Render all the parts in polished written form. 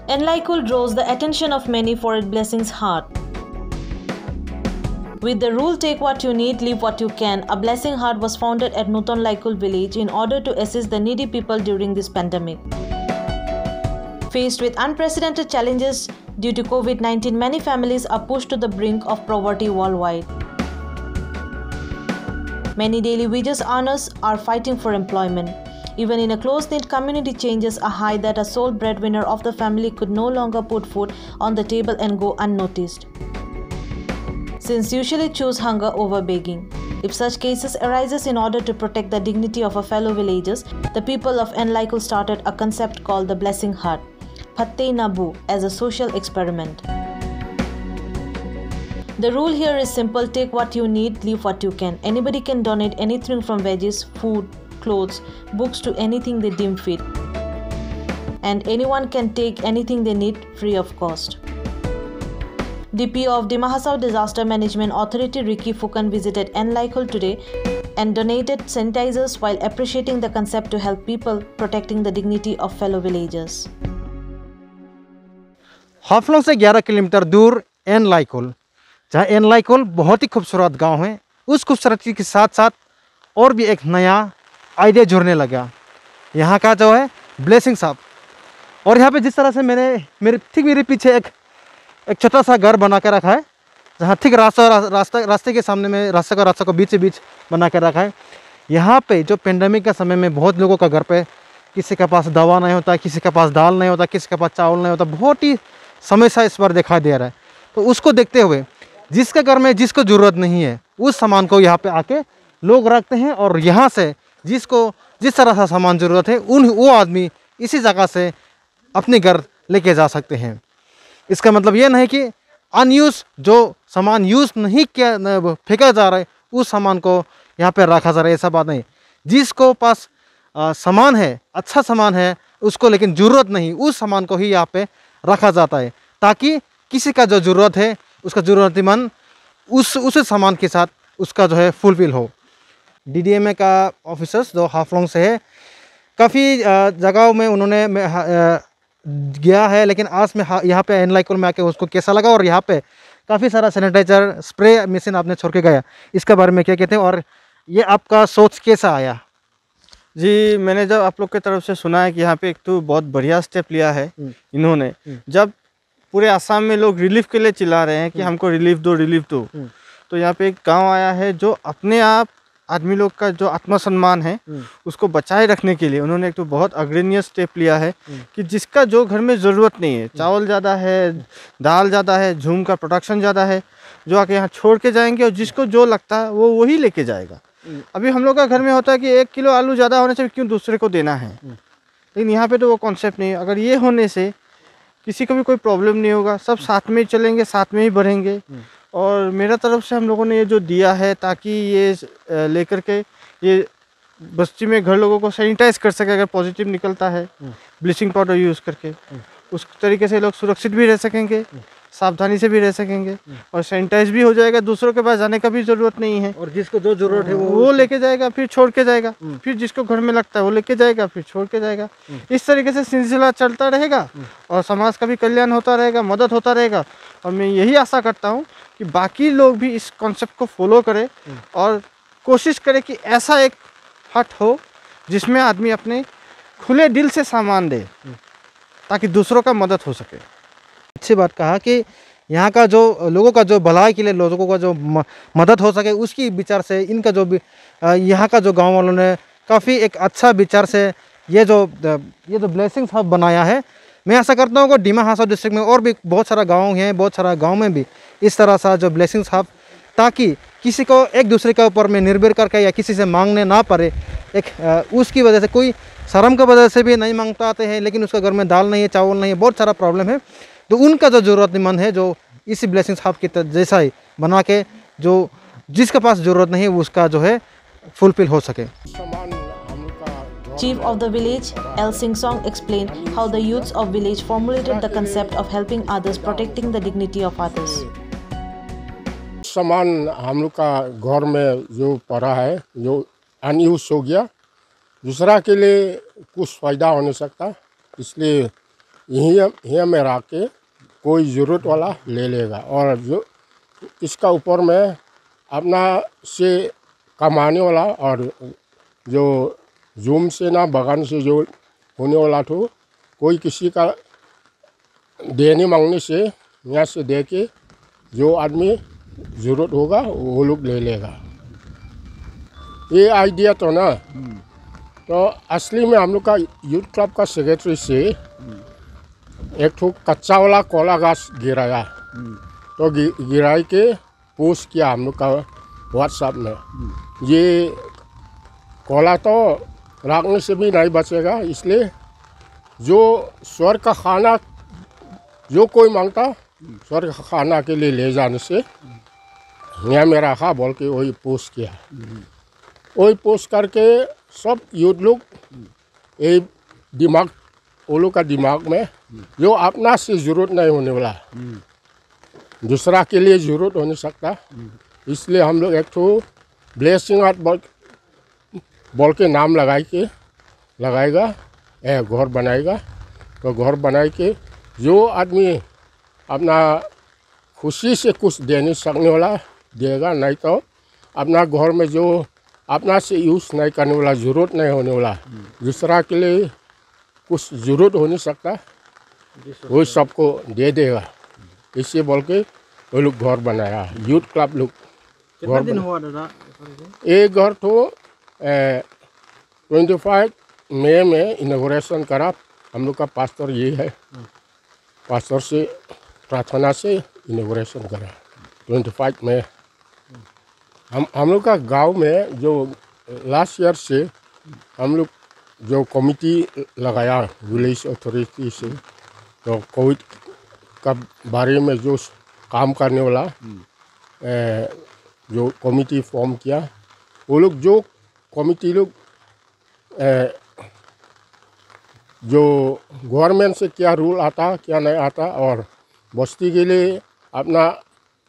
Enlikul draws the attention of many for its blessings heart. With the rule take what you need, leave what you can, a blessing heart was founded at Nuton Laikul village in order to assist the needy people during this pandemic. Faced with unprecedented challenges due to COVID-19, many families are pushed to the brink of poverty worldwide. Many daily wages earners are fighting for employment. Even in a close-knit community, changes are high that a sole breadwinner of the family could no longer put food on the table and go unnoticed, since usually choose hunger over begging. If such cases arises, in order to protect the dignity of a fellow villagers, the people of Enlikul started a concept called the Blessing Hut, Phatte Nabu, as a social experiment. The rule here is simple: take what you need, leave what you can. Anybody can donate anything from veggies, food, clothes, books to anything they deem fit. And anyone can take anything they need free of cost. DPO of Dima Hasao Disaster Management Authority Ricky Fukan visited Enlikul today and donated sanitizers while appreciating the concept to help people protecting the dignity of fellow villagers. हाफलों से 11 kilometre दूर एनलाइकुल, जहाँ एनलाइकुल बहुत ही खूबसूरत गांव है, उस खूबसूरती के साथ साथ और भी एक नया आइडिया जुड़ने लगा। यहाँ का जो है ब्लेसिंग शॉप, और यहाँ पे जिस तरह से मेरे पीछे एक छोटा सा घर बना के रखा है, जहाँ ठीक रास्ते के सामने में रास्ते को बीच बना के रखा है। यहाँ पे जो पेंडेमिक के समय में बहुत लोगों का घर पे किसी के पास दवा नहीं होता, किसी के पास दाल नहीं होता, किसी के पास चावल नहीं होता, बहुत ही समस्या इस बार दिखाई दे रहा है। तो उसको देखते हुए जिसके घर में जिसको ज़रूरत नहीं है उस सामान को यहाँ पे आके लोग रखते हैं, और यहाँ से जिसको जिस तरह का सामान ज़रूरत है वो आदमी इसी जगह से अपने घर लेके जा सकते हैं। इसका मतलब ये नहीं कि अनयूज जो सामान यूज़ नहीं किया फेंका जा रहा है उस सामान को यहाँ पे रखा जा रहा है, ऐसा बात नहीं। जिसको पास सामान है, अच्छा सामान है, उसको लेकिन ज़रूरत नहीं, उस सामान को ही यहाँ पे रखा जाता है, ताकि किसी का जो ज़रूरत है उसका ज़रूरतमंद उस सामान के साथ उसका जो है फुलफिल हो। DDMA का ऑफिसर्स जो हाफलोंग से है, काफ़ी जगहों में उन्होंने गया है, लेकिन आज में यहाँ पे एनलाइकुल में आके उसको कैसा लगा, और यहाँ पे काफ़ी सारा सैनिटाइजर स्प्रे मशीन आपने छोड़ के गया, इसके बारे में क्या कहते हैं और ये आपका सोच कैसा आया? जी, मैंने जब आप लोग की तरफ से सुना है कि यहाँ पे एक तो बहुत बढ़िया स्टेप लिया है इन्होंने, जब पूरे आसाम में लोग रिलीफ के लिए चिल्ला रहे हैं कि हमको रिलीफ दो, तो यहाँ पे एक गांव आया है जो अपने आप आदमी लोग का जो आत्मसम्मान है उसको बचाए रखने के लिए उन्होंने एक तो बहुत अग्रणी स्टेप लिया है कि जिसका जो घर में ज़रूरत नहीं है, चावल ज़्यादा है, दाल ज़्यादा है, झूम का प्रोडक्शन ज़्यादा है, जो आके यहाँ छोड़ के जाएंगे, और जिसको जो लगता है वो वही लेके जाएगा। अभी हम लोग का घर में होता है कि 1 किलो आलू ज़्यादा होने से क्यों दूसरे को देना है, लेकिन यहाँ पे तो वो कॉन्सेप्ट नहीं है। अगर ये होने से किसी को भी कोई प्रॉब्लम नहीं होगा, सब साथ में चलेंगे, साथ में ही बढ़ेंगे। और मेरा तरफ से हम लोगों ने ये जो दिया है ताकि ये लेकर के ये बस्ती में घर लोगों को सैनिटाइज कर सके, अगर पॉजिटिव निकलता है ब्लीचिंग पाउडर यूज़ करके, उस तरीके से लोग सुरक्षित भी रह सकेंगे, सावधानी से भी रह सकेंगे, और सैनिटाइज भी हो जाएगा, दूसरों के पास जाने का भी ज़रूरत नहीं है, और जिसको जो ज़रूरत है वो लेके जाएगा, फिर छोड़ के जाएगा, फिर जिसको घर में लगता है वो लेके जाएगा, फिर छोड़ के जाएगा। इस तरीके से सिलसिला चलता रहेगा और समाज का भी कल्याण होता रहेगा, मदद होता रहेगा। और मैं यही आशा करता हूँ कि बाकी लोग भी इस कॉन्सेप्ट को फॉलो करें और कोशिश करें कि ऐसा एक हट हो जिसमें आदमी अपने खुले दिल से सामान दे ताकि दूसरों का मदद हो सके। अच्छी बात कहा कि यहाँ का जो लोगों का जो भलाई के लिए लोगों का जो मदद हो सके उसकी विचार से इनका जो यहाँ का जो गांव वालों ने काफ़ी एक अच्छा विचार से ये जो ब्लेसिंग हब बनाया है। मैं आशा करता हूँ कि डिमा हासाओ डिस्ट्रिक्ट में और भी बहुत सारा गांव हैं, बहुत सारा गांव में भी इस तरह सा जो ब्लेसिंग हब, ताकि किसी को एक दूसरे के ऊपर में निर्भर करके या किसी से मांगने ना पड़े। उसकी वजह से कोई शर्म की वजह से भी नहीं मांगता आते हैं, लेकिन उसका घर में दाल नहीं है, चावल नहीं है, बहुत सारा प्रॉब्लम है, तो उनका जो ज़रूरतमंद है जो इसी ब्लेसिंग हब की जैसा ही बना के जो जिसके पास ज़रूरत नहीं है उसका जो है फुलफिल हो सके। Chief of the village, L. Sing Song, explained how the youths of village formulated the concept of helping others, protecting the dignity of others. सामान हम लोग का घर में जो पड़ा है, जो अनयूज हो गया, दूसरा के लिए कुछ फ़ायदा हो नहीं सकता, इसलिए यहीं में रख के कोई ज़रूरत वाला ले लेगा। और जो इसका ऊपर में अपना से कमाने वाला और जो जूम से ना बगान से जो होने वाला तो कोई किसी का देने मांगने से यहाँ से दे के जो आदमी ज़रूरत होगा वो लोग ले लेगा। ये आइडिया तो ना, तो असली में हम लोग का यूथ क्लब का सेक्रेटरी से एक ठो कच्चा वाला कोला घास गिराया, तो गिराई के पोस्ट किया हम लोग का व्हाट्सएप में। ये कोला तो रखने से भी नहीं बचेगा, इसलिए जो स्वर्ग का खाना जो कोई मांगता स्वर्ग का खाना के लिए ले जाने से यहाँ में रखा बोल के वही पोस्ट किया। वही पोस्ट करके सब यूथ लोग ये दिमाग वो लोग का दिमाग में जो अपना से ज़रूरत नहीं होने वाला दूसरा के लिए ज़रूरत हो नहीं सकता, इसलिए हम लोग एक ठो ब्लेसिंग हार्ट बोल के नाम लगाएगा घर बनाएगा। तो घर बनाए के जो आदमी अपना खुशी से कुछ दे नहीं सकने वाला देगा, नहीं तो अपना घर में जो अपना से यूज़ नहीं करने वाला ज़रूरत नहीं होने वाला दूसरा के लिए कुछ ज़रूरत हो नहीं सकता वो सबको दे देगा। इसे बोल के वो लोग घर बनाया, यूथ क्लब लोग घर बनाया। ये घर तो 25 मई में इनॉग्रेशन करा। हम लोग का पास्टर ये है, पास्टर से प्रार्थना से इनॉग्रेशन करा 25 मई। हम लोग का गांव में जो लास्ट ईयर से हम लोग जो कमिटी लगाया विलेज अथॉरिटी से, तो कोविड का बारे में जो काम करने वाला जो कमिटी फॉर्म किया, वो लोग जो कमिटी लोग जो गवर्नमेंट से क्या रूल आता क्या नहीं आता और बस्ती के लिए अपना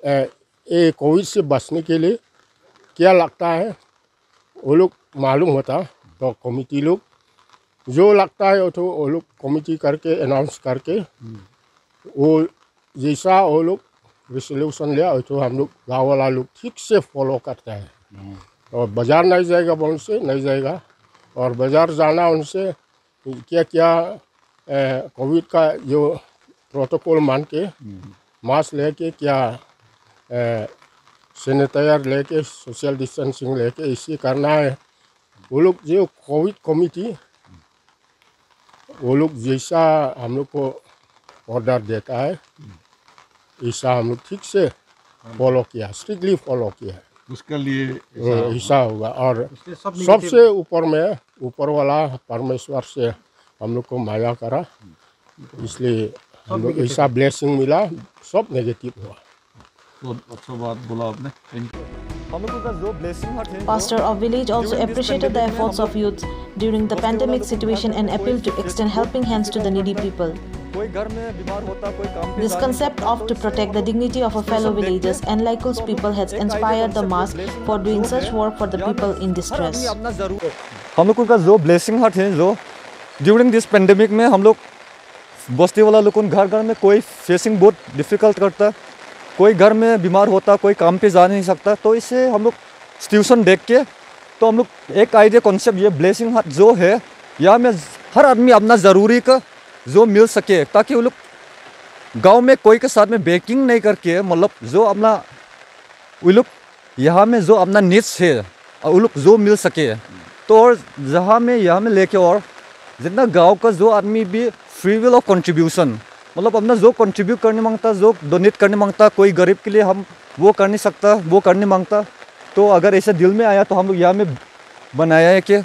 ये कोविड से बचने के लिए क्या लगता है वो लोग मालूम होता, तो कमिटी लोग जो लगता है तो वो लोग कमिटी करके अनाउंस करके वो जैसा वो लोग रेसोल्यूशन लिया तो हम लोग गाँव वाला लोग ठीक से फॉलो करता है। और बाज़ार नहीं जाएगा बोल से नहीं जाएगा, और बाज़ार जाना उनसे क्या क्या कोविड का जो प्रोटोकॉल मान के मास्क लेके क्या सैनिटाइजर लेके सोशल डिस्टेंसिंग लेके इसी करना है। वो लोग जो कोविड कमिटी वो लोग जैसा हम लोग को ऑर्डर देता है ऐसा हम लोग ठीक से फॉलो किया, स्ट्रिक्टली फॉलो किया, उसके लिए ऐसा होगा। और सबसे ऊपर में ऊपर वाला परमेश्वर से हम लोग को माया करा, इसलिए हम लोग ऐसा ब्लेसिंग मिला, सब नेगेटिव हुआ। बहुत अच्छा बात बोला आपने। हम लोग का जो ब्लेसिंग हार्ट है, Pastor of village also appreciated the efforts of youth during the pandemic situation and appealed to extend helping hands to the needy people. कोई घर में बीमार होता कोई काम पे This concept of to protect the dignity of a fellow villagers and Lycos people has inspired the mass for doing such work for the people in distress. हम लोग का जो ब्लेसिंग हार्ट है, जो ड्यूरिंग दिस पेंडेमिक में हम लोग बस्ती वाला लोग घर घर में कोई फेसिंग बहुत डिफ़िकल्ट करता, कोई घर में बीमार होता, कोई काम पे जा नहीं सकता, तो इससे हम लोग सिचुएशन देख के तो हम लोग एक आइडिया कॉन्सेप्ट ये ब्लेसिंग हार्ट जो है यहाँ में हर आदमी अपना ज़रूरी का जो मिल सके, ताकि वो लोग गांव में कोई के साथ में बेकिंग नहीं करके मतलब जो अपना वो लोग यहाँ में जो अपना नीड्स है वो लोग जो मिल सके, तो और जहाँ में यहाँ में लेके और जितना गांव का जो आदमी भी फ्री विल ऑफ कंट्रीब्यूशन मतलब अपना जो कंट्रीब्यूट करने मांगता, जो डोनेट करने मांगता, कोई गरीब के लिए हम वो कर नहीं सकता वो करने मांगता, तो अगर ऐसे दिल में आया तो हम लोग यहाँ में बनाया है कि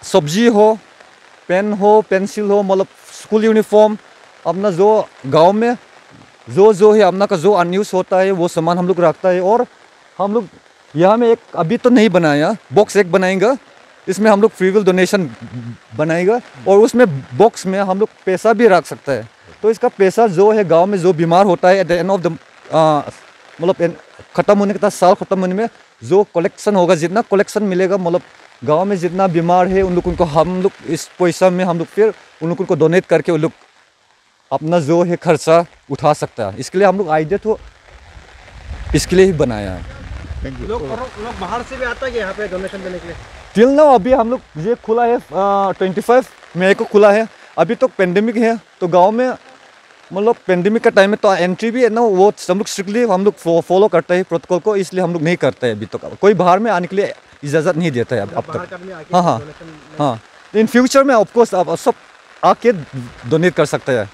सब्जी हो, पेन हो, पेंसिल हो, मतलब स्कूल यूनिफॉर्म, अपना जो गांव में जो है अपना का जो अनयूज होता है वो सामान हम लोग रखता है। और हम लोग यहाँ में एक अभी तो नहीं बनाया, बॉक्स एक बनाएंगे, इसमें हम लोग फ्री विल डोनेशन बनाएगा और उसमें बॉक्स में हम लोग पैसा भी रख सकता है। तो इसका पैसा जो है गांव में जो बीमार होता है at the end of the मतलब ख़त्म होने के बाद साल ख़त्म होने में जो कलेक्शन होगा, जितना कलेक्शन मिलेगा मतलब गांव में जितना बीमार है उन लोग उनको हम लोग इस पैसा में हम लोग फिर उन लोग को डोनेट करके उन लोग अपना जो है खर्चा उठा सकता है। इसके लिए हम लोग आइडिया तो इसके लिए ही बनाया है। लोग बाहर से भी आता है यहाँ पे डोनेशन देने के लिए? टिल नाउ अभी हम लोग ये खुला है 25 मई को खुला है। अभी तो पेंडेमिक है तो गांव में मतलब पेंडेमिक का टाइम में तो एंट्री भी है ना, वो हम लोग स्ट्रिक्टली हम लोग फॉलो करते हैं प्रोटोकॉल को, इसलिए हम लोग नहीं करते हैं अभी तक। कोई बाहर में आने के लिए इजाज़त नहीं देता है अब तक। हाँ इन फ्यूचर में ऑफकोर्स आप सब आके डोनेट कर सकते हैं।